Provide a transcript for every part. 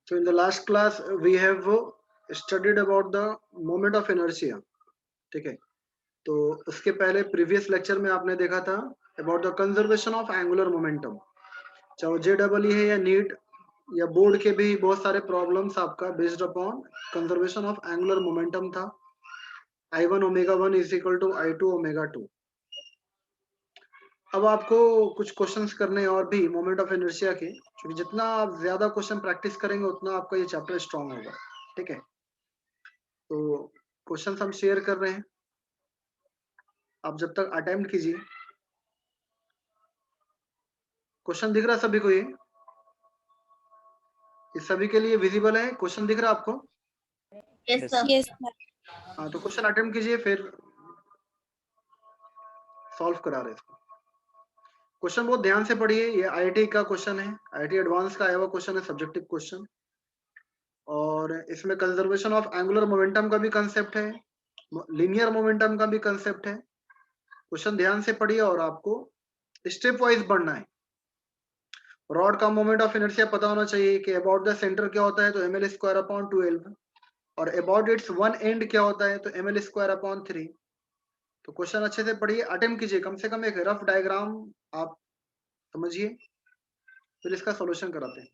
So in the last class we have studied about the moment of inertia. ठीक है, तो उसके पहले प्रीवियस लेक्चर में आपने देखा था about the conservation of angular momentum. चाहे जे डबल है या नीट या बोर्ड के भी बहुत सारे प्रॉब्लम्स आपका based upon conservation of angular momentum था। I1 omega 1 is equal to I2 omega 2। अब आपको कुछ क्वेश्चंस करने हैं और भी मोमेंट ऑफ इनर्शिया के, क्योंकि जितना आप ज्यादा क्वेश्चन प्रैक्टिस करेंगे उतना आपका ये चैप्टर स्ट्रांग होगा। ठीक है, तो क्वेश्चंस हम शेयर कर रहे हैं, आप जब तक अटेम्प्ट कीजिए। क्वेश्चन दिख रहा है सभी को? ये सभी के लिए विजिबल है? क्वेश्चन दिख रहा है आपको? Yes sir. Yes sir. हाँ, तो क्वेश्चन अटेम्प्ट कीजिए, फिर सॉल्व करा रहे हैं इसको। क्वेश्चन बहुत ध्यान से पढ़िए, ये आईआईटी का क्वेश्चन है, आईआईटी एडवांस का आया हुआ क्वेश्चन है, सब्जेक्टिव क्वेश्चन। और इसमें कंजर्वेशन ऑफ एंगुलर मोमेंटम का भी कंसेप्ट है, लीनियर मोमेंटम का भी कंसेप्ट है। क्वेश्चन ध्यान से पढ़िए और आपको स्टेप वाइज बढ़ना है। रॉड का मोमेंट ऑफ इनर्शिया पता होना चाहिए कि अबाउट द सेंटर क्या होता है, तो ml स्क्वायर अपॉन 12, और अबाउट इट्स वन एंड क्या होता है, तो ml स्क्वायर अपॉन 3। तो क्वेश्चन अच्छे से पढ़िए, अटेम्प्ट कीजिए, कम से कम एक रफ डायग्राम आप समझिए, फिर इसका सॉल्यूशन कराते हैं।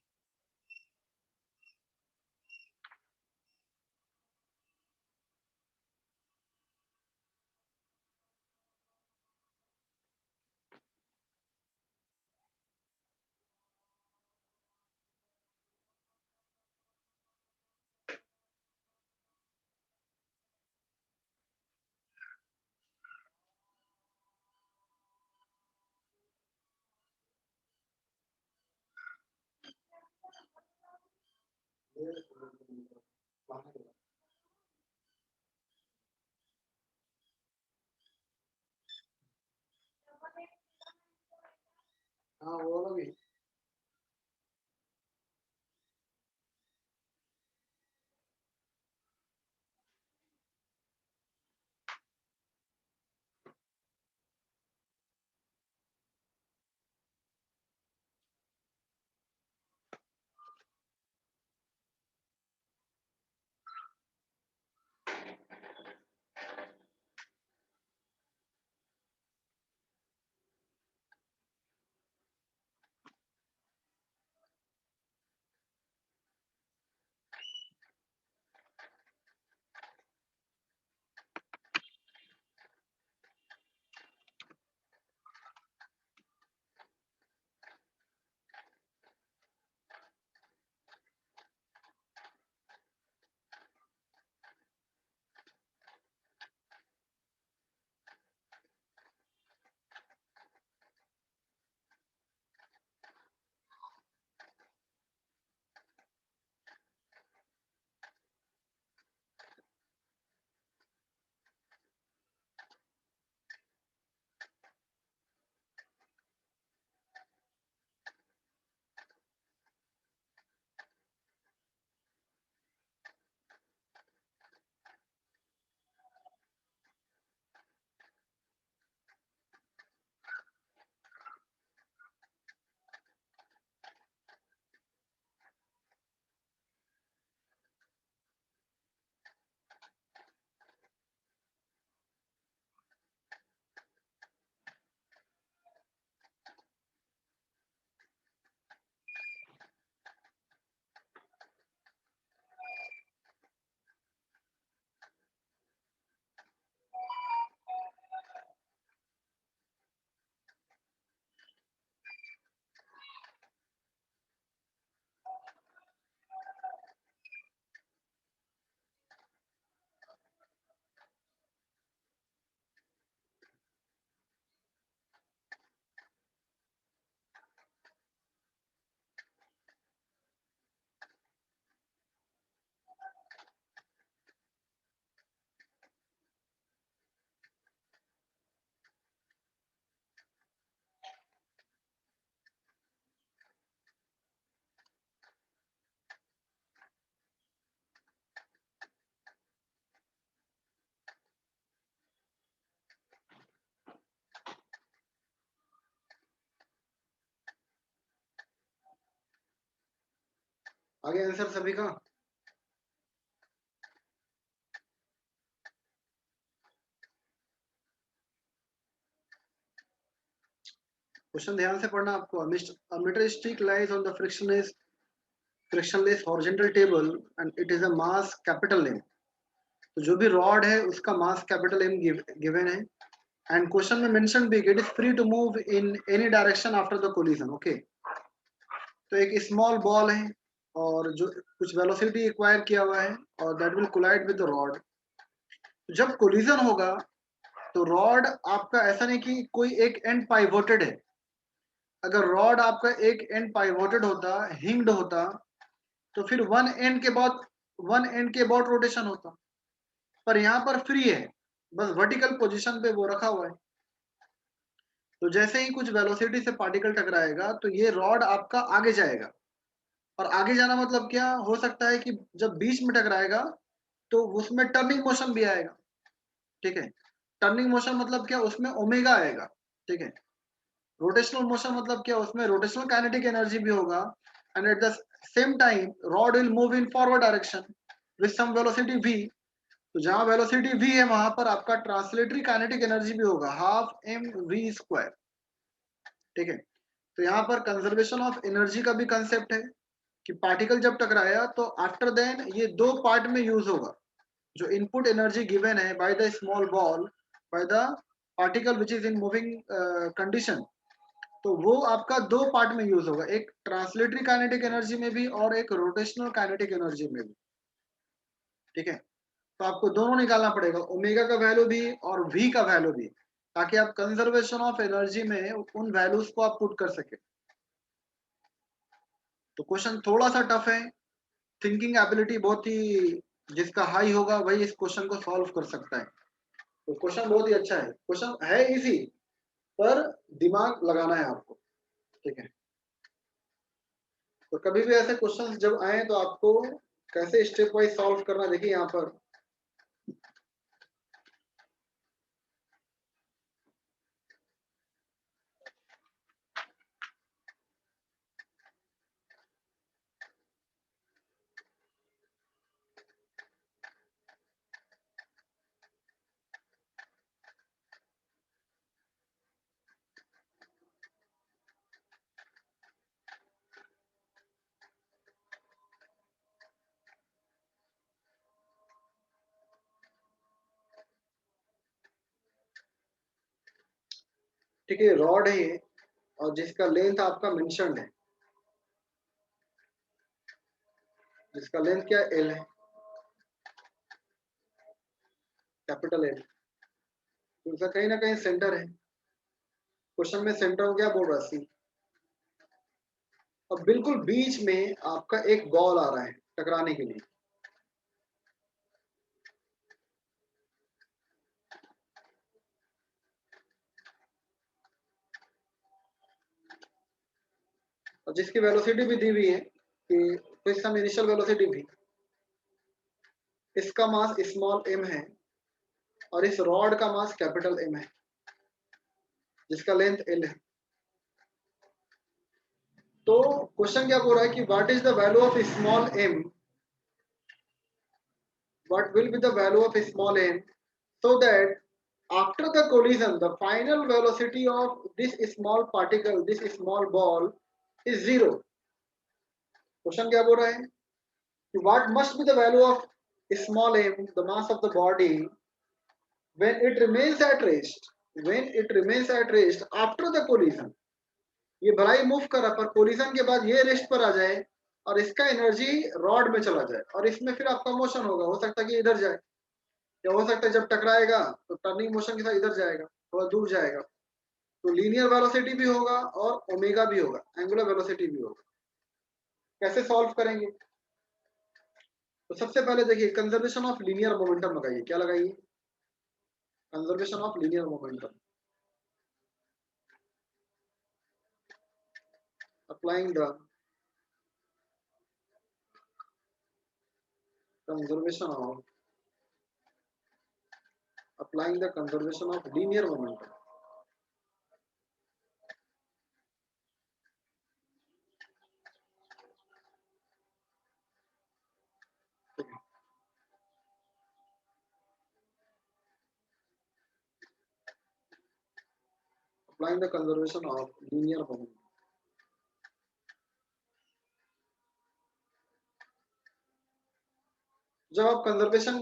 हाँ, वो वाला भी। आगे आंसर सभी का। क्वेश्चन ध्यान से पढ़ना आपको। A meter stick lies on the frictionless horizontal table and it is a mass capital M. तो जो भी रॉड है उसका मास कैपिटल M गिवन है एंड क्वेश्चन में मेंशन भी it is free to move in any direction after the collision. Okay, तो एक स्मॉल बॉल है और जो कुछ वेलोसिटी एक्वायर किया हुआ है और that will collide with the rod. जब कोलिजन होगा तो रॉड आपका ऐसा नहीं कि कोई एक एंड पाइवोटेड है। अगर रॉड आपका एक एंड पाइवोटेड होता, हिंग्ड होता, तो फिर वन एंड के अबाउट रोटेशन होता। पर यहाँ पर फ्री है, बस वर्टिकल पोजीशन पे वो रखा हुआ है। तो जैसे ही कुछ वेलोसिटी से पार्टिकल टकराएगा तो ये रॉड आपका आगे जाएगा। और आगे जाना मतलब क्या हो सकता है कि जब बीच में टकराएगा तो उसमें टर्निंग मोशन भी आएगा। ठीक है, टर्निंग मोशन मतलब क्या, उसमें ओमेगा आएगा। ठीक है, रोटेशनल मोशन मतलब क्या, उसमें रोटेशनल काइनेटिक एनर्जी भी होगा and at the same time rod will move in forward direction with some velocity v। तो जहां वेलोसिटी v है वहां पर आपका ट्रांसलेटरी काइनेटिक एनर्जी भी होगा, हाफ एम वी स्क्वायर। ठीक है, तो यहाँ पर कंजर्वेशन ऑफ एनर्जी का भी कंसेप्ट है कि पार्टिकल जब टकराया तो आफ्टर देन ये दो पार्ट में यूज होगा। जो इनपुट एनर्जी गिवन है by the small ball by the particle which is in moving condition, तो वो आपका दो पार्ट में यूज होगा, एक ट्रांसलेटरी काइनेटिक एनर्जी में भी और एक रोटेशनल काइनेटिक एनर्जी में भी। ठीक है, तो आपको दोनों निकालना पड़ेगा, ओमेगा का वैल्यू भी और वी का वैल्यू भी, ताकि आप कंजर्वेशन ऑफ एनर्जी में उन वैल्यूज को आप पुट कर सके। तो क्वेश्चन थोड़ा सा टफ है, थिंकिंग एबिलिटी बहुत ही जिसका हाई होगा वही इस क्वेश्चन को सॉल्व कर सकता है। तो क्वेश्चन बहुत ही अच्छा है, क्वेश्चन है इजी पर दिमाग लगाना है आपको। ठीक है, तो कभी भी ऐसे क्वेश्चंस जब आए तो आपको कैसे स्टेप वाइज सॉल्व करना, देखिए यहाँ पर ठीक है, रॉड है ये और जिसका लेंथ आपका मेंशन्ड है, जिसका लेंथ क्या एल है, कैपिटल एल। तो इसका कहीं ना कहीं सेंटर है, क्वेश्चन में सेंटर हो गया बोल रहा सी। और बिल्कुल बीच में आपका एक बॉल आ रहा है टकराने के लिए। और जिसकी वेलोसिटी भी दी हुई है कि कोई सम इनिशियल वेलोसिटी भी, इसका मास स्मॉल m है और इस रॉड का मास कैपिटल M है जिसका लेंथ L है। तो क्वेश्चन क्या बोल रहा है कि what is the value of small m, what will be the value of small m so that after the collision the final velocity of this small particle, this small ball is zero। Question क्या बोल रहा है कि what must be the value of small m, the mass of the body, when it remains at rest, when it remains at rest after the collision। ये भलाई move करा पर collision के बाद ये रेस्ट पर आ जाए और इसका एनर्जी रॉड में चला जाए और इसमें फिर आपका मोशन होगा, हो सकता है कि इधर जाए या हो सकता है जब टकराएगा तो टर्निंग मोशन के साथ इधर जाएगा, थोड़ा दूर जाएगा। तो लीनियर वेलोसिटी भी होगा और ओमेगा भी होगा, एंगुलर वेलोसिटी भी होगा। कैसे सॉल्व करेंगे? तो सबसे पहले देखिए कंजर्वेशन ऑफ लीनियर मोमेंटम लगाइए। क्या लगाइए? Conservation of linear momentum. Applying the conservation of applying the conservation of linear momentum। Applying the conservation of linear momentum. जब आप कंजर्वेशन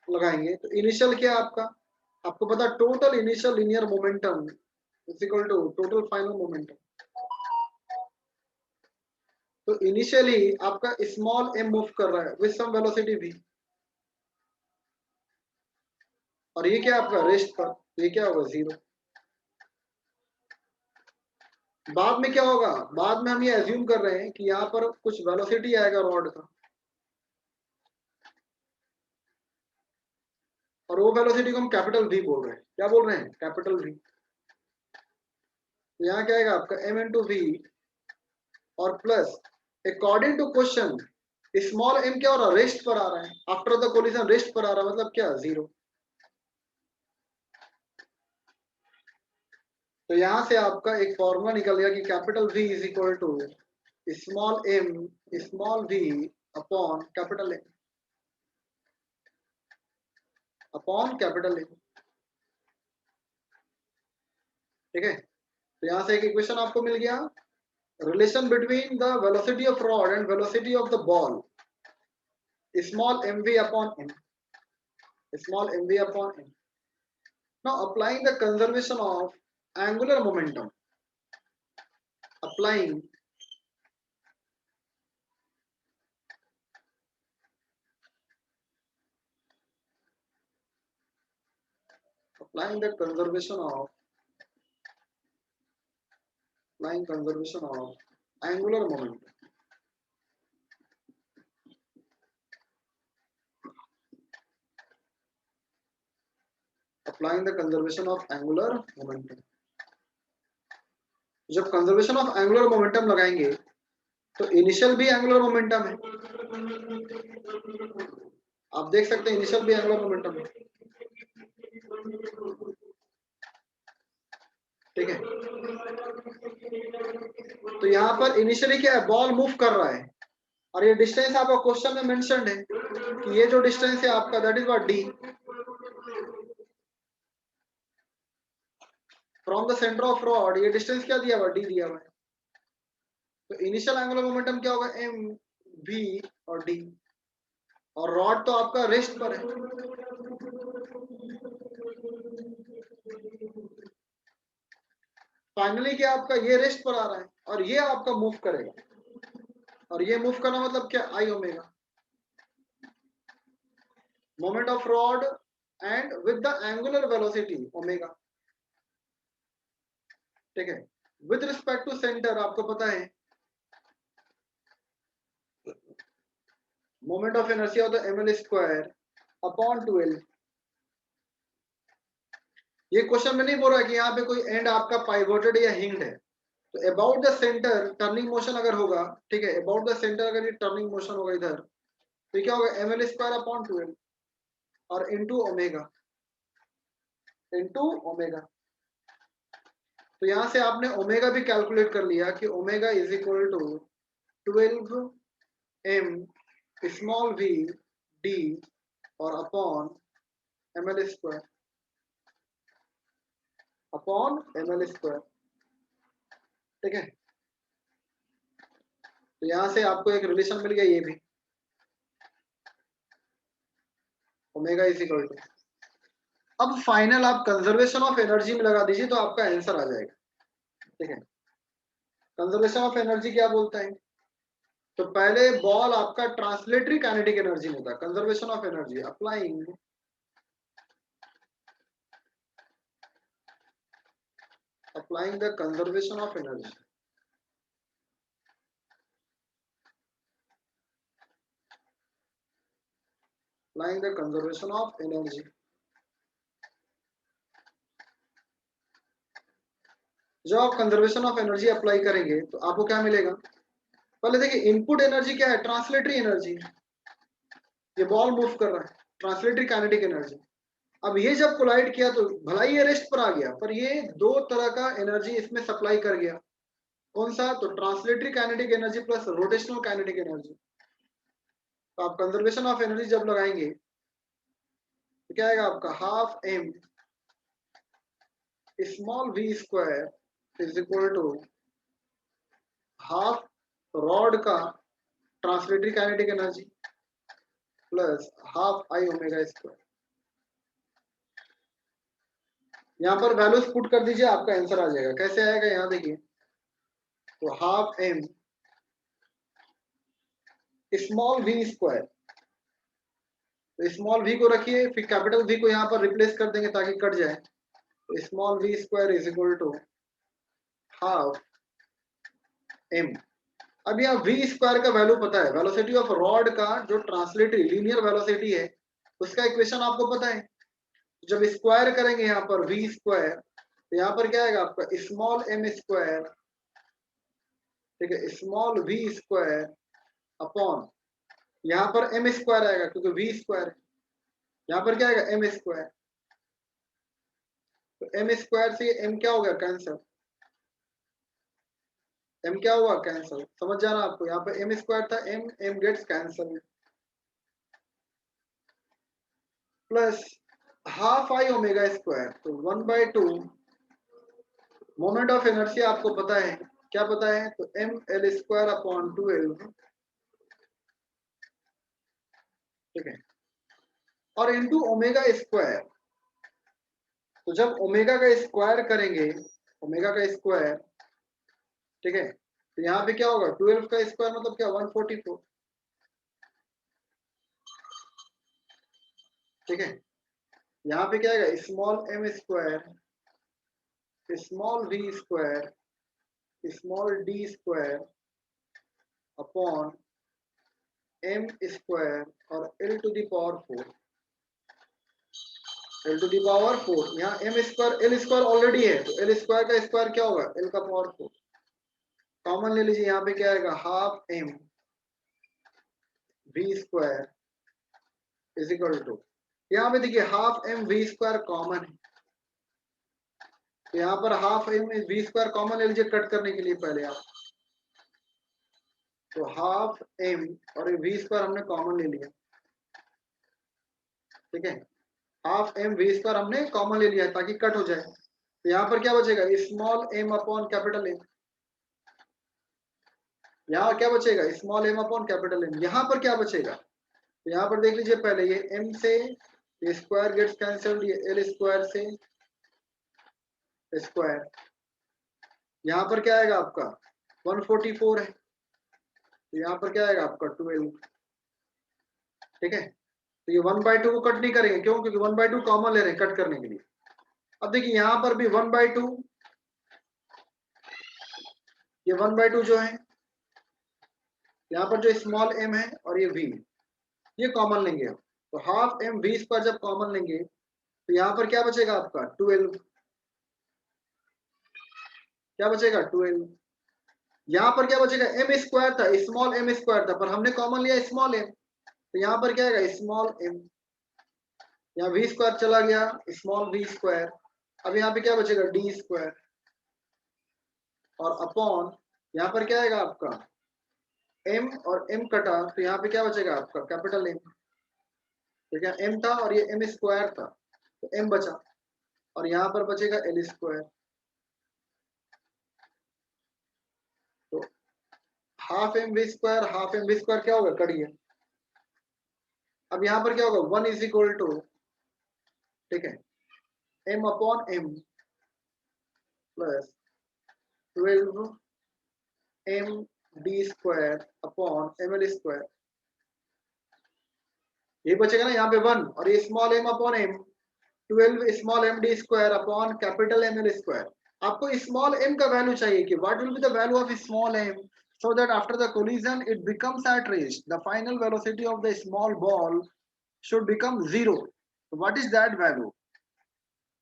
लगाएंगे तो इनिशियल क्या है आपका, आपको पता total initial linear momentum is equal to total final momentum. तो इनिशियली आपका स्मॉल m मूव कर रहा है विद सम वेलोसिटी v, और ये क्या आपका रेस्ट पर, तो ये क्या होगा 0। बाद में क्या होगा, बाद में हम ये एज्यूम कर रहे हैं कि यहाँ पर कुछ वेलोसिटी आएगा रॉड का, और वो वेलोसिटी को हम कैपिटल V बोल रहे हैं। क्या बोल रहे हैं, कैपिटल V। तो यहाँ क्या आएगा आपका m इंटू वी, और plus according to question small m क्या हो रहा है, रेस्ट पर आ रहा है, आफ्टर द कोलिजन रेस्ट पर आ रहा है, मतलब क्या 0। तो यहाँ से आपका एक फॉर्मूला निकल गया कि capital V is equal to small m small v upon capital M upon capital M। ठीक है, तो यहाँ से एक इक्वेशन आपको मिल गया, relation between the velocity of rod and velocity of the ball, small mv upon m, small mv upon m. Now applying the conservation of angular momentum, applying the conservation of angular momentum, applying the conservation of angular momentum। जब conservation of angular momentum लगाएंगे तो initial भी angular momentum है, आप देख सकते हैं initial भी एंगुलर मोमेंटम है। ठीक है, तो यहाँ पर इनिशियली क्या है, बॉल मूव कर रहा है, और ये डिस्टेंस आपका क्वेश्चन में मेंशन्ड है कि ये जो डिस्टेंस है आपका that is what d from the centre of rod. ये डिस्टेंस क्या दिया हुआ, d दिया हुआ है। तो इनिशियल एंगुलर मोमेंटम क्या होगा, m v और d, और रॉड तो आपका रेस्ट पर है। फाइनली क्या आपका ये रेस्ट पर आ रहा है, और ये आपका मूव करेगा, और ये मूव करना मतलब क्या, i omega, moment of rod and with the angular velocity omega. ठीक है, विद रिस्पेक्ट टू सेंटर आपको पता है मोमेंट ऑफ इनर्शिया होता है ml स्क्वायर अपॉन 2l। ये क्वेश्चन में नहीं बोल रहा है कि यहाँ पे कोई एंड आपका पाइवोटेड या हिंग्ड है। तो about the centre turning motion अगर होगा, ठीक है, अबाउट द सेंटर अगर ये टर्निंग मोशन होगा इधर, तो क्या होगा ml स्क्वायर अपॉन 2l और इनटू ओमेगा। तो यहाँ से आपने ओमेगा भी कैलकुलेट कर लिया कि omega is equal to 12m small v d और upon ml square upon ml square. ठीक है, तो यहाँ से आपको एक रिलेशन मिल गया, ये भी ओमेगा इज इक्वल टू। अब फाइनल आप कंजर्वेशन ऑफ एनर्जी में लगा दीजिए तो आपका आंसर आ जाएगा। ठीक है, कंजर्वेशन ऑफ एनर्जी क्या बोलता है, तो पहले बॉल आपका ट्रांसलेटरी काइनेटिक एनर्जी में था। Conservation of energy applying the conservation of energy, applying the conservation of energy. जब आप कंजर्वेशन ऑफ एनर्जी अप्लाई करेंगे तो आपको क्या मिलेगा, पहले देखिए इनपुट एनर्जी क्या है, ट्रांसलेटरी एनर्जी, ये बॉल मूव कर रहा है, ट्रांसलेटरी काइनेटिक एनर्जी। अब ये जब कोलाइड किया तो भलाई ये रेस्ट पर आ गया, पर ये दो तरह का एनर्जी इसमें सप्लाई कर गया। कौन सा, तो translatory kinetic energy plus rotational kinetic energy. तो आप कंजर्वेशन ऑफ एनर्जी जब लगाएंगे तो क्या आएगा आपका half m small v square is equal to half rod का translatory kinetic energy plus half I omega square. यहाँ पर वैल्यूज पुट कर दीजिए, आपका आंसर आ जाएगा। कैसे आएगा यहाँ देखिए, तो half m small v square, तो स्मॉल वी को रखिए, फिर कैपिटल वी को यहाँ पर रिप्लेस कर देंगे ताकि कट जाए। तो small v square is equal to half m. अब यहाँ वी स्क्वायर का वैल्यू पता है, वेलोसिटी ऑफ रॉड का जो ट्रांसलेटरी लीनियर वेलोसिटी है उसका इक्वेशन आपको पता है। जब स्क्वायर करेंगे यहाँ पर वी स्क्वायर, तो यहाँ पर क्या आएगा आपका स्मॉल एम स्क्वायर, ठीक है, स्मॉल वी स्क्वायर अपॉन यहाँ पर एम स्क्वायर आएगा क्योंकि वी स्क्वायर है। यहाँ पर क्या आएगा एम स्क्वायर, तो एम स्क्वायर से एम क्या हो गया कैंसर, एम क्या हुआ कैंसल। समझ जाना आपको, यहाँ पे एम स्क्वायर था, m m gets cancel, plus half I omega square, तो 1/2 मोमेंट ऑफ इनर्शिया आपको पता है, क्या पता है, तो एम एल स्क्वायर अपॉन 12, ठीक है, और इनटू ओमेगा स्क्वायर। तो जब ओमेगा का स्क्वायर करेंगे, ओमेगा का स्क्वायर, ठीक है, तो यहाँ पे क्या होगा 12 का स्क्वायर मतलब क्या 144, ठीक है। यहाँ पे क्या आएगा small m square small v square small d square upon m square और l to the power 4, l to the power 4। यहाँ m square l square already है, तो एल स्क्वायर का स्क्वायर क्या होगा एल का पावर 4, कॉमन ले लीजिए। यहाँ पे क्या आएगा half m v square is equal to, यहाँ पे देखिए half m v square common है, तो यहाँ पर half m v square common ले लीजिए कट करने के लिए पहले आप, तो हाफ एम और वी स्क्वायर हमने कॉमन ले लिया, ठीक है, हाफ एम वी स्क्वायर हमने कॉमन ले लिया है ताकि कट हो जाए। तो यहाँ पर क्या बचेगा small m upon capital m, यहाँ क्या बचेगा small m upon capital m. यहाँ पर क्या बचेगा, तो यहाँ पर देख लीजिए पहले, ये एम से ये स्क्वायर गेट्स कैंसिल्ड, ये एल स्क्वायर से स्क्वायर, यहाँ पर क्या आएगा आपका 144 है, तो यहाँ पर क्या आएगा आपका 12, ठीक है। तो ये 1/2 को कट नहीं करेंगे, क्यों, क्योंकि 1/2 कॉमन ले रहे हैं कट करने के लिए। अब देखिए यहाँ पर भी 1/2, ये 1/2 जो है, यहाँ पर जो स्मॉल एम है और ये वी, ये कॉमन लेंगे हम, तो हाफ एम वी स्क्वायर जब कॉमन लेंगे तो यहाँ पर क्या बचेगा आपका 12, क्या बचेगा 12। यहाँ पर क्या बचेगा एम स्क्वायर था, स्मॉल एम स्क्वायर था, पर हमने कॉमन लिया स्मॉल एम, तो यहाँ पर क्या आएगा स्मॉल एम, यहाँ वी स्क्वायर चला गया स्मॉल वी स्क्वायर, अब यहाँ पे क्या बचेगा डी स्क्वायर, और अपॉन यहाँ पर क्या आएगा आपका एम और एम कटा, तो यहाँ पे क्या बचेगा आपका कैपिटल एम, ठीक है, एम था और ये एम स्क्वायर था, तो एम बचा, और यहाँ पर बचेगा एल स्क्वायर, तो हाफ एम वी स्क्वायर क्या होगा कट गया। अब यहाँ पर क्या होगा 1 इज इक्वल टू, ठीक है, m upon m plus 12 m d square upon m l square, ये बचेगा ना यहाँ पे 1, और ये small m upon m 12 small m d square upon capital m l square. आपको स्मॉल एम का वैल्यू चाहिए कि what will be the value of small m, so that after the collision it becomes at rest, the final velocity of the small ball should become 0, so what is that value।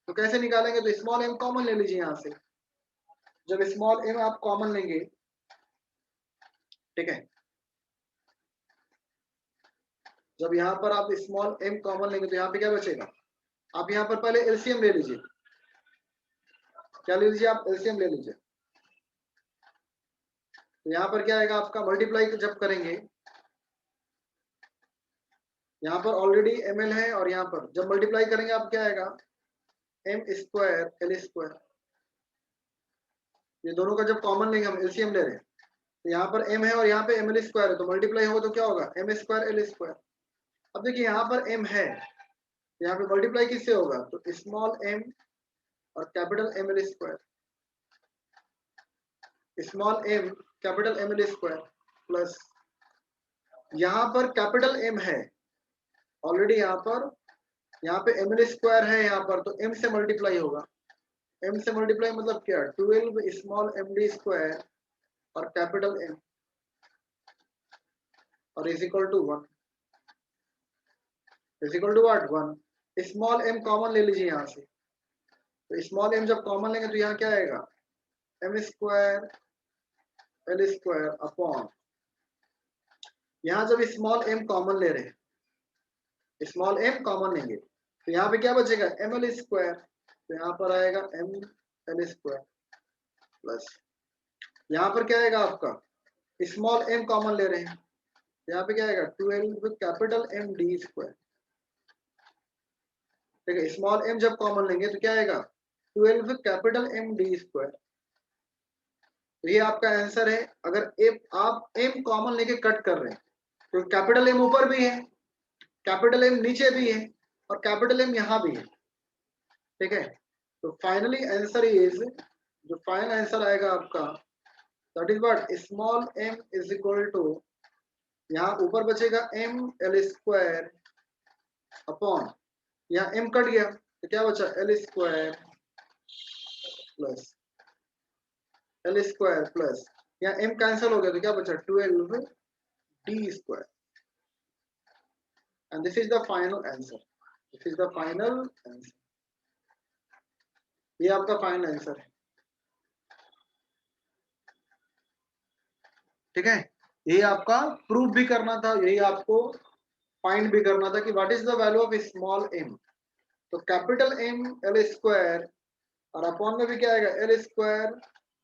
तो कैसे निकालेंगे, तो small M common ले लीजिए यहाँ से, जब small M आप कॉमन लेंगे, ठीक है, जब यहाँ पर आप स्मॉल एम कॉमन लेंगे तो यहाँ पे क्या बचेगा, आप यहाँ पर पहले एलसीएम ले लीजिए, क्या ले लीजिए आप एलसीएम ले लीजिए, तो यहाँ पर क्या आएगा आपका मल्टीप्लाई जब करेंगे, यहाँ पर ऑलरेडी एम एल है, और यहाँ पर जब मल्टीप्लाई करेंगे आप क्या आएगा एम स्क्वायर एल स्क्वायर, ये दोनों का जब कॉमन लेंगे, हम एलसीएम ले रहे हैं, तो यहाँ पर m है और यहाँ पे ml स्क्वायर है, तो मल्टीप्लाई होगा तो क्या होगा, m स्क्वायर l स्क्वायर। अब देखिए यहाँ पर m है, यहाँ पे मल्टीप्लाई किससे होगा, तो स्मॉल m और capital ml square, small m capital ml square plus यहाँ पर कैपिटल M है ऑलरेडी, यहाँ पे ml स्क्वायर है यहाँ पर, तो m से मल्टीप्लाई होगा। m से मल्टीप्लाई मतलब क्या, 12 स्मॉल md स्क्वायर और कैपिटल M और is equal to 1, is equal to what, 1। Small m common ले लीजिए यहाँ से, तो स्मॉल m जब कॉमन लेंगे तो यहाँ क्या आएगा, m square l square upon, यहाँ जब स्मॉल m कॉमन ले रहे हैं, स्मॉल m कॉमन लेंगे तो यहाँ पे क्या बचेगा, ml स्क्वायर, तो यहाँ पर आएगा ml स्क्वायर प्लस यहाँ पर क्या आएगा आपका, स्मॉल m कॉमन ले रहे हैं, यहाँ पे क्या आएगा 12 कैपिटल M d स्क्वायर। ठीक है, स्मॉल m जब कॉमन लेंगे तो क्या आएगा 12 कैपिटल M d स्क्वायर। तो ये आपका आंसर है। अगर आप m कॉमन लेके कट कर रहे हैं तो कैपिटल M ऊपर भी है, कैपिटल M नीचे भी है और कैपिटल M यहाँ भी है। ठीक है, तो फाइनली आंसर इज, जो फाइनल आंसर आएगा आपका, that is what, small m is equal to, यहाँ ऊपर बचेगा m l स्क्वायर अपॉन, यहाँ m कट गया तो क्या बचा l square plus l square plus यहाँ m कैंसिल हो गया तो क्या बचा 12 d square. And this is the final answer, this is the final answer, ये आपका फाइनल आंसर है। ठीक है, यही आपका प्रूफ भी करना था, यही आपको फाइंड भी करना था कि what is the value of small m। तो कैपिटल M l स्क्वायर और अपॉन में भी क्या आएगा l square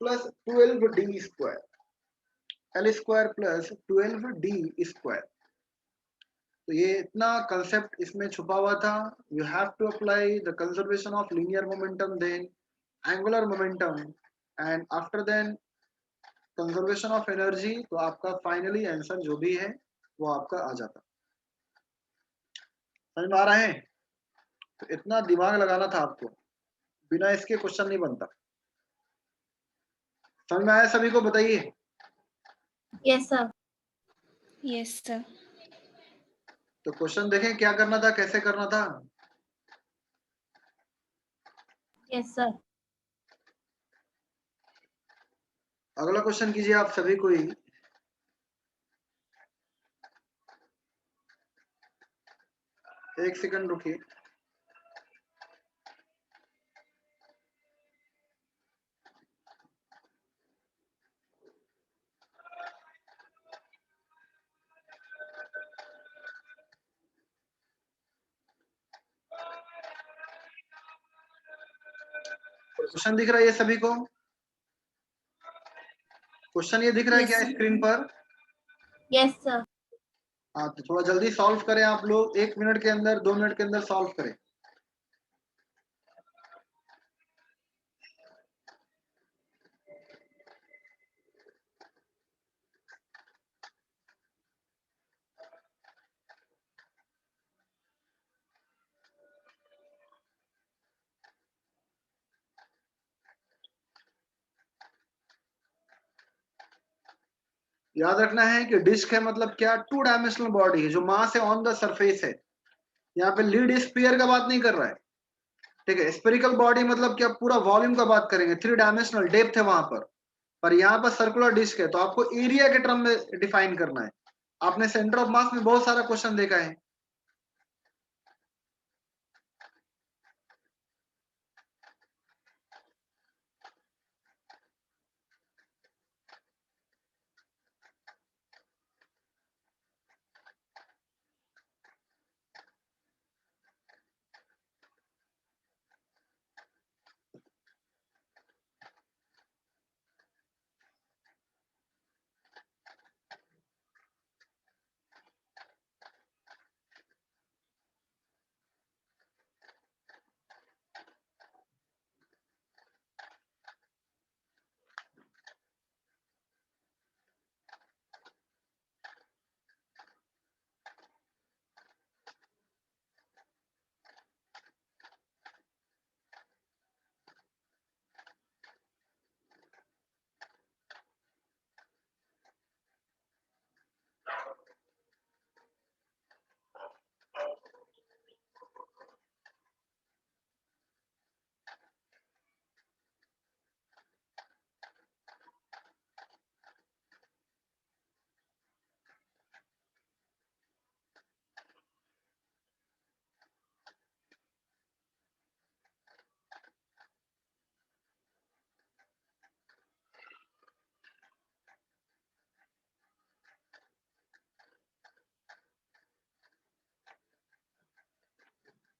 plus 12d square, l square plus 12d square. तो ये इतना कंसेप्ट इसमें छुपा हुआ था। You have to apply the conservation of linear momentum, then angular momentum, and after then conservation of energy, तो आपका फाइनली आंसर जो भी है वो आपका आ जाता। समझ में आ रहा है? तो इतना दिमाग लगाना था आपको, बिना इसके क्वेश्चन नहीं बनता। समझ में आया सभी को? बताइए। Yes, sir. Yes, sir. तो क्वेश्चन देखें क्या करना था, कैसे करना था। Yes, sir. अगला क्वेश्चन कीजिए आप सभी कोई। एक सेकंड रुकिए। क्वेश्चन दिख रहा है ये सभी को? क्वेश्चन ये दिख रहा है Yes, क्या sir. स्क्रीन पर? Yes, sir. हाँ, तो थोड़ा जल्दी सॉल्व करें आप लोग, 1 मिनट के अंदर, 2 मिनट के अंदर सॉल्व करें। याद रखना है कि डिस्क है मतलब क्या, 2 डायमेंशनल बॉडी है जो मास है ऑन द सरफेस है। यहाँ पे लीड स्फीयर का बात नहीं कर रहा है। ठीक है, स्पेरिकल बॉडी मतलब क्या, पूरा वॉल्यूम का बात करेंगे, 3 डायमेंशनल डेप्थ है वहां पर यहाँ पर सर्कुलर डिस्क है, तो आपको एरिया के टर्म में डिफाइन करना है। आपने सेंटर ऑफ मास में बहुत सारा क्वेश्चन देखा है।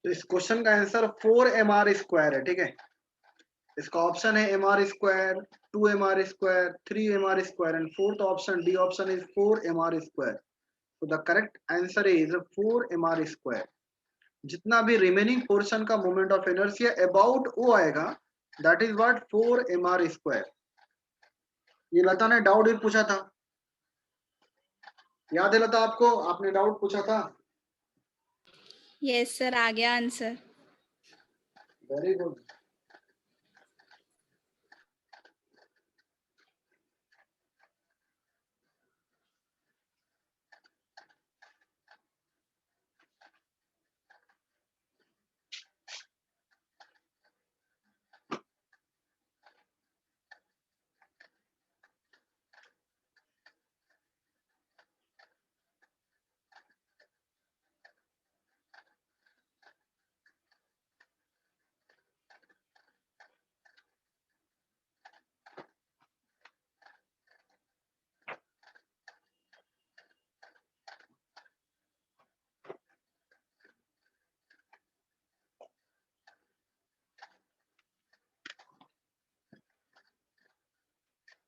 तो इस क्वेश्चन का आंसर 4mr² है, ठीक है। इसका ऑप्शन है mr², 2mr², 3mr² and fourth option D option is 4mr²। तो the correct answer is 4mr²। जितना भी रिमेनिंग पोर्शन का मोमेंट ऑफ इनर्शिया अबाउट ओ आएगा, दैट इज व्हाट 4mr²। ये लता ने डाउट भी पूछा था, याद है लता आपको? आपने डाउट पूछा था। यस सर, आ गया आंसर। Very good.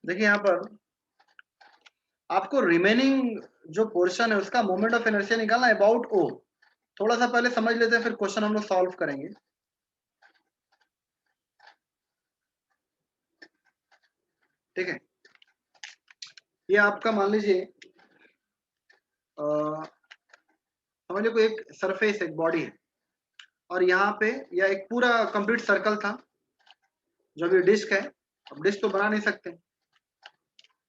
देखिए यहाँ पर आपको रिमेनिंग जो पोर्शन है उसका मोमेंट ऑफ इनर्शिया निकालना है अबाउट ओ। थोड़ा सा पहले समझ लेते हैं, फिर क्वेश्चन हम लोग सॉल्व करेंगे। ठीक है, ये आपका मान लीजिए समझ लो कोई एक सरफेस, एक बॉडी है, और यहाँ पे या एक पूरा कंप्लीट सर्कल था, जब ये डिस्क है, अब डिस्क तो बना नहीं सकते,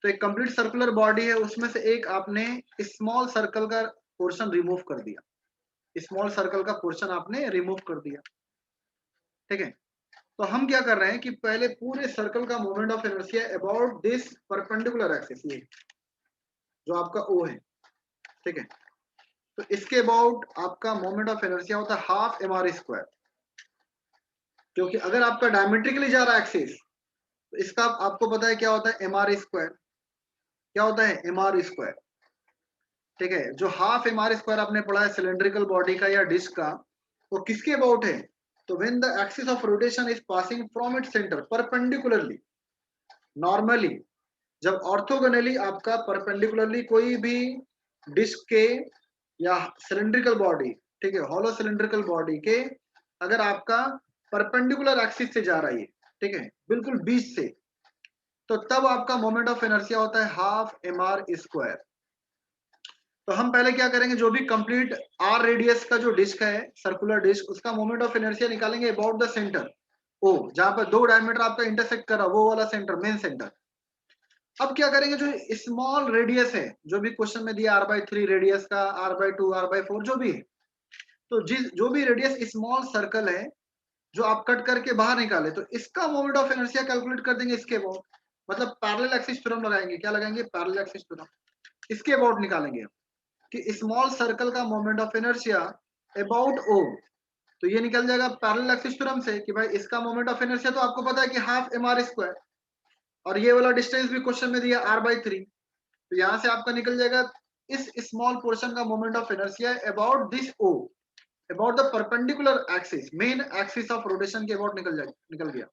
तो एक कंप्लीट सर्कुलर बॉडी है, उसमें से एक आपने स्मॉल सर्कल का पोर्शन रिमूव कर दिया, स्मॉल सर्कल का पोर्शन आपने रिमूव कर दिया। ठीक है, तो हम क्या कर रहे हैं कि पहले पूरे सर्कल का moment of inertia about this perpendicular axis, ये जो आपका ओ है, ठीक है, तो इसके अबाउट आपका मोमेंट ऑफ इनर्शिया होता है हाफ mr²। क्योंकि अगर आपका डायमेट्रिकली जा रहा है एक्सिस, तो इसका आपको पता है क्या होता है mr²। क्या होता है mr²। ठीक है, जो हाफ mr² आपने पढ़ा है सिलेंड्रिकल बॉडी का या डिस्क का, वो किसके अबाउट है? तो when the axis of rotation is passing from its centre perpendicularly. Normally जब ऑर्थोगोनली आपका परपेंडिकुलरली कोई भी डिस्क के या सिलेंड्रिकल बॉडी, ठीक है, हॉलो सिलेंड्रिकल बॉडी के अगर आपका परपेंडिकुलर एक्सिस से जा रही है, ठीक है, बिल्कुल बीच से, तो तब आपका मोमेंट ऑफ इनर्शिया होता है हाफ mr²। तो हम पहले क्या करेंगे, जो भी कंप्लीट आर रेडियस का जो डिस्क है, सर्कुलर डिस्क, उसका मोमेंट ऑफ इनर्शिया निकालेंगे अबाउट द सेंटर ओ, जहां पर दो डायमीटर आपका इंटरसेक्ट कर रहा, वो वाला सेंटर, मेन सेंटर। अब क्या करेंगे, जो स्मॉल रेडियस है, जो भी क्वेश्चन में दिया r/3 रेडियस का, r/2, r/4 जो भी है, तो जो भी रेडियस स्मॉल सर्कल है जो आप कट करके बाहर निकाले, तो इसका मोमेंट ऑफ इनर्शिया कैलकुलेट कर देंगे इसके अबाउट। मतलब पैरेलल एक्सिस थ्योरम लगाएंगे। क्या लगाएंगे? Parallel axis theorem. इसके अबाउट निकालेंगे कि स्मॉल सर्कल का मोमेंट ऑफ इनर्शिया अबाउट ओ, तो ये निकल जाएगा पैरेलल एक्सिस थ्योरम से कि भाई इसका मोमेंट ऑफ इनर्शिया तो आपको पता है कि हाफ mr², और ये वाला डिस्टेंस भी क्वेश्चन में दिया r/3, तो यहां से आपका निकल जाएगा इस स्मॉल पोर्शन का moment of inertia about this O, about the perpendicular axis, main axis of rotation के अबाउट निकल गया।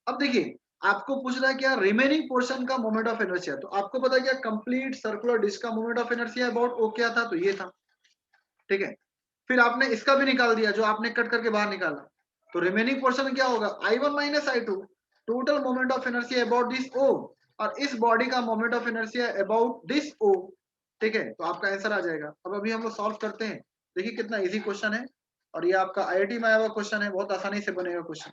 अब देखिए आपको पूछ रहा है क्या रिमेनिंग पोर्शन का मोमेंट ऑफ इनर्शिया, तो आपको पता है क्या कंप्लीट सर्कुलर डिस्क का moment of inertia about O क्या था? तो ये था। ठीक है, फिर आपने इसका भी निकाल दिया जो आपने कट करके बाहर निकाला, तो रिमेनिंग पोर्शन क्या होगा? I1 minus I2, total moment of inertia about this O, और इस बॉडी का moment of inertia about this O. ठीक है, तो आपका आंसर आ जाएगा। अब अभी हम लोग सॉल्व करते हैं। देखिए कितना इजी क्वेश्चन है, और ये आपका IIT में आया हुआ क्वेश्चन है, बहुत आसानी से बनेगा क्वेश्चन।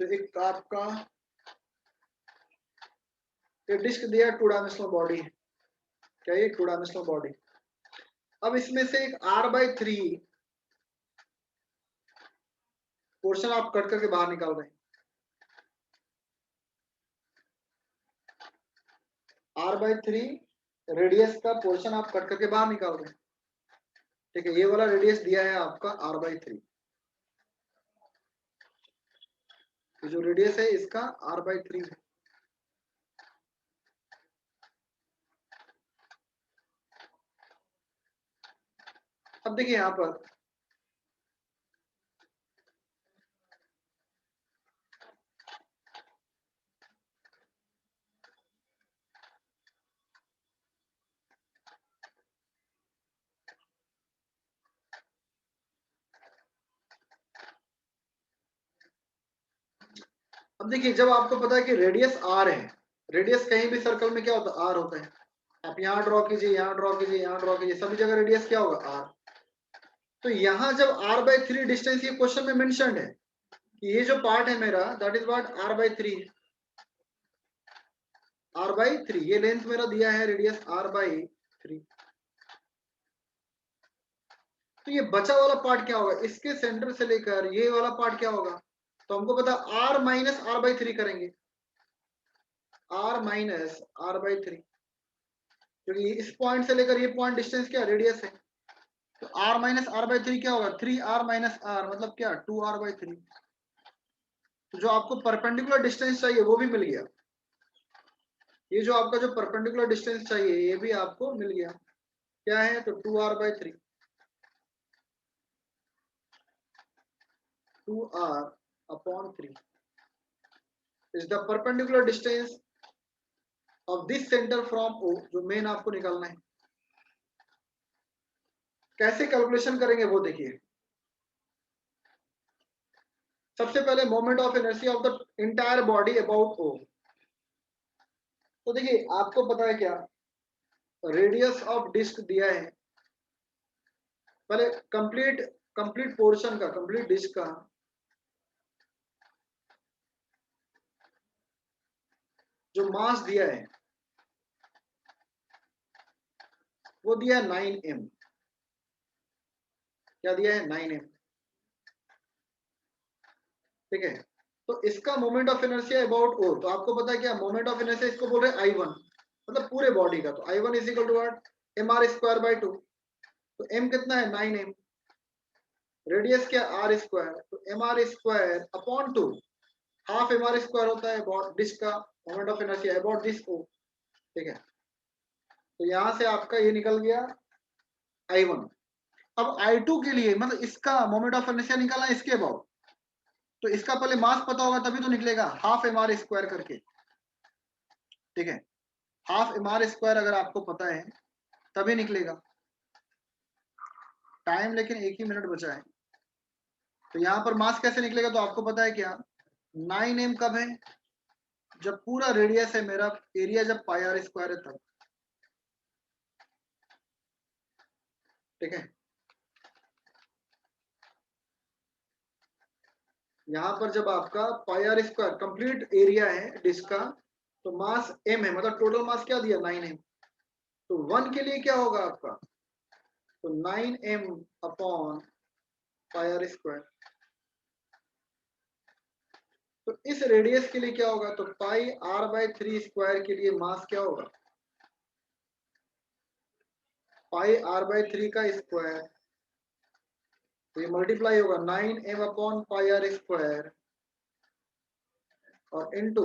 तो एक आपका ये डिस्क दिया, 2 डायमेंशनल बॉडी है, क्या ये 2 डायमेंशनल बॉडी? अब इसमें से एक r/3 पोर्शन आप कट करके बाहर निकाल रहे हैं। r/3 रेडियस का पोर्शन आप कट करके बाहर निकाल रहे हैं। ठीक है, ये वाला रेडियस दिया है आपका r/3, जो रेडियस है इसका r/3 है। अब देखिए यहां पर अब देखिए, जब आपको पता है कि रेडियस r है, रेडियस कहीं भी सर्कल में क्या होता है, r होता है। आप यहाँ ड्रॉ कीजिए, यहाँ ड्रॉ कीजिए, यहाँ ड्रॉ कीजिए, सभी जगह रेडियस क्या होगा, r। तो यहाँ जब r/3 डिस्टेंस ये क्वेश्चन में मेंशन्ड है कि ये जो पार्ट है मेरा, दैट इज व्हाट, r/3 है। r/3 ये लेंथ मेरा दिया है, रेडियस r/3। तो ये बचा वाला पार्ट क्या होगा, इसके सेंटर से लेकर ये वाला पार्ट क्या होगा, तो हमको पता r माइनस r/3 करेंगे, r माइनस r/3, क्योंकि इस पॉइंट से लेकर ये पॉइंट डिस्टेंस क्या, रेडियस है। तो r माइनस r/3 क्या होगा, 3r माइनस r, मतलब क्या, 2r/3। तो जो आपको परपेंडिकुलर डिस्टेंस चाहिए वो भी मिल गया, ये जो आपका जो परपेंडिकुलर डिस्टेंस चाहिए ये भी आपको मिल गया, क्या है, तो 2r/3, 2r/3 is the perpendicular distance of this center from O, जो मेन आपको निकालना है। कैसे कैलकुलेशन करेंगे वो देखिए। सबसे पहले moment of inertia of the entire body about O। तो देखिए आपको पता है क्या, रेडियस ऑफ डिस्क दिया है, पहले कंप्लीट पोर्शन का, कंप्लीट डिस्क का जो मास दिया है वो दिया है 9m। क्या दिया है, 9m। ठीक है, तो इसका moment of inertia about O, तो आपको पता है क्या, मोमेंट ऑफ इनर्शिया इसको बोल रहे हैं I1, मतलब पूरे बॉडी का। तो I1 is equal to what, mr²/2। तो m कितना है, 9m। रेडियस क्या, r², तो mr²/2, हाफ mr² होता है डिस्क का moment of inertia about this O। ठीक है, तो यहां से आपका ये निकल गया I1। अब I2 के लिए, मतलब इसका मोमेंट ऑफ इनर्शिया निकालना है इसके अबाउट, तो इसका पहले मास पता होगा तभी तो निकलेगा, हाफ mr² करके। ठीक है, हाफ mr² अगर आपको पता है तभी निकलेगा। टाइम लेकिन 1 ही मिनट बचा है, तो यहाँ पर मास कैसे निकलेगा, तो आपको पता है क्या, 9m कब है, जब पूरा रेडियस है मेरा, एरिया जब πr² है तब। ठीक है, यहाँ पर जब आपका πr² कंप्लीट एरिया है डिस्क का, तो मास m है, मतलब टोटल मास क्या दिया, 9m। तो 1 के लिए क्या होगा आपका, तो 9m अपॉन πr²। तो इस रेडियस के लिए क्या होगा, तो πr/3² के लिए मास क्या होगा, πr/3 का स्क्वायर, तो ये मल्टीप्लाई होगा 9m अपॉन πr² और into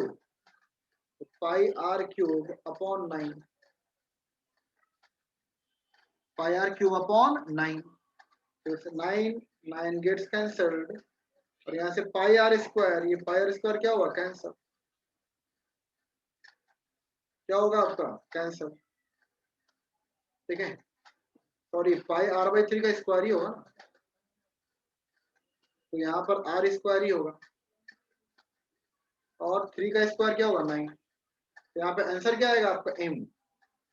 πr³ upon 9, πr³ upon 9। तो 9 गेट्स कैंसल्ड, और यहाँ से πr², ये πr² क्या होगा, कैंसल, क्या होगा आपका, कैंसल। ठीक है, सॉरी πr/3 का स्क्वायर ही होगा, तो यहाँ पर r² ही होगा, और 3 का स्क्वायर क्या होगा, 9। तो यहाँ पे आंसर क्या आएगा आपका, m।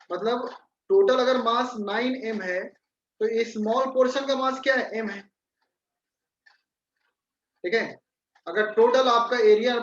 मतलब टोटल अगर मास 9m है, तो ये स्मॉल पोर्शन का मास क्या है, m है। ठीक है, अगर टोटल आपका एरिया